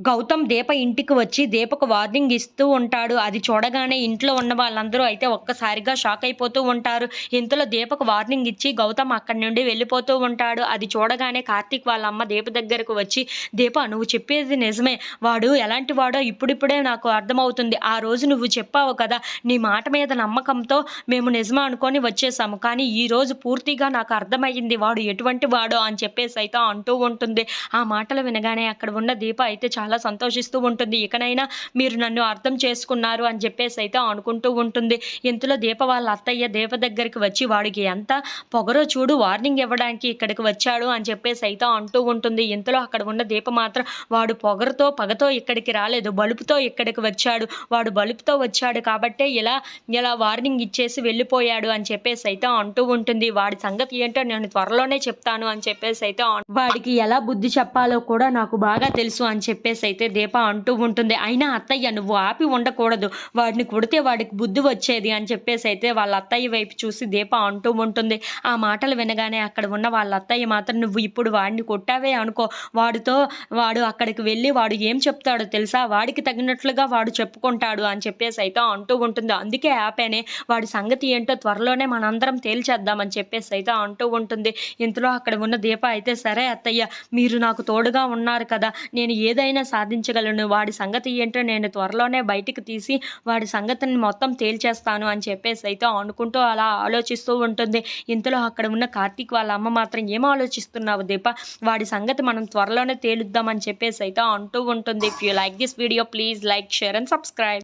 గౌతమ్ దీప ఇంటికి వచ్చి దీపకు వార్నింగ్ ఇస్తూ ఉంటాడు. అది చూడగానే ఇంట్లో ఉన్న వాళ్ళందరూ అయితే ఒక్కసారిగా షాక్ అయిపోతూ ఉంటారు. ఇంతలో దీపకు వార్నింగ్ ఇచ్చి గౌతమ్ అక్కడి నుండి వెళ్ళిపోతూ ఉంటాడు. అది చూడగానే కార్తీక్ వాళ్ళ అమ్మ దీప దగ్గరకు వచ్చి, దీప నువ్వు చెప్పేది నిజమే, వాడు ఎలాంటి వాడో ఇప్పుడిప్పుడే నాకు అర్థమవుతుంది. ఆ రోజు నువ్వు చెప్పావు కదా, నీ మాట మీద నమ్మకంతో మేము నిజమా అనుకొని వచ్చేసాము. కానీ ఈ రోజు పూర్తిగా నాకు అర్థమయ్యింది వాడు ఎటువంటి వాడో అని చెప్పేసి అయితే అంటూ ఉంటుంది. ఆ మాటలు వినగానే అక్కడ ఉన్న దీప అయితే చాలా సంతోషిస్తూ ఉంటుంది. ఇకనైనా మీరు నన్ను అర్థం చేసుకున్నారు అని చెప్పేసి అయితే అనుకుంటూ ఉంటుంది. ఇంతలో దీప వాళ్ళ అత్తయ్య దీప దగ్గరికి వచ్చి, వాడికి ఎంత పొగరో చూడు, వార్నింగ్ ఇవ్వడానికి ఇక్కడికి వచ్చాడు అని చెప్పేసి అయితే అంటూ ఉంటుంది. ఇంతలో అక్కడ ఉన్న దీప మాత్రం, వాడు పొగరుతో పగతో ఇక్కడికి రాలేదు, బలుపుతో ఇక్కడికి వచ్చాడు, వాడు బలుపుతో వచ్చాడు కాబట్టే ఇలా ఇలా వార్నింగ్ ఇచ్చేసి వెళ్ళిపోయాడు అని చెప్పేసి అయితే అంటూ ఉంటుంది. వాడి సంగతి ఏంటో నేను త్వరలోనే చెప్తాను అని చెప్పేసి అయితే వాడికి ఎలా బుద్ధి చెప్పాలో కూడా నాకు బాగా తెలుసు అని చెప్పేసి అయితే దీప అంటూ ఉంటుంది. అయినా అత్తయ్య నువ్వు ఆపి ఉండకూడదు, వాడిని కొడితే వాడికి బుద్ధి వచ్చేది అని చెప్పేసి అయితే వాళ్ళ అత్తయ్య వైపు చూసి దీప అంటూ ఉంటుంది. ఆ మాటలు వినగానే అక్కడ ఉన్న వాళ్ళ అత్తయ్య మాత్రం, నువ్వు ఇప్పుడు వాడిని కొట్టావే అనుకో, వాడు అక్కడికి వెళ్ళి వాడు ఏం చెప్తాడో తెలుసా, వాడికి తగినట్లుగా వాడు చెప్పుకుంటాడు అని చెప్పేసి అయితే అంటూ ఉంటుంది. అందుకే ఆపేనే, వాడి సంగతి ఏంటో త్వరలోనే మనందరం తేల్చేద్దామని చెప్పేసి అయితే అంటూ ఉంటుంది. ఇంతలో అక్కడ ఉన్న దీప అయితే, సరే అత్తయ్య, మీరు నాకు తోడుగా ఉన్నారు కదా, నేను ఏదైనా సాధించగలను, వాడి సంగతి ఏంటో నేను త్వరలోనే బయటికి తీసి వాడి సంగతిని మొత్తం తేల్చేస్తాను అని చెప్పేసి అయితే అనుకుంటూ అలా ఆలోచిస్తూ ఉంటుంది. ఇంతలో అక్కడ ఉన్న కార్తీక్ వాళ్ళ అమ్మ మాత్రం, ఏం ఆలోచిస్తున్నావు దీప, వాడి సంగతి మనం త్వరలోనే తేలుద్దామని చెప్పేసి అయితే అంటూ ఉంటుంది. If you like this video please like, share and subscribe.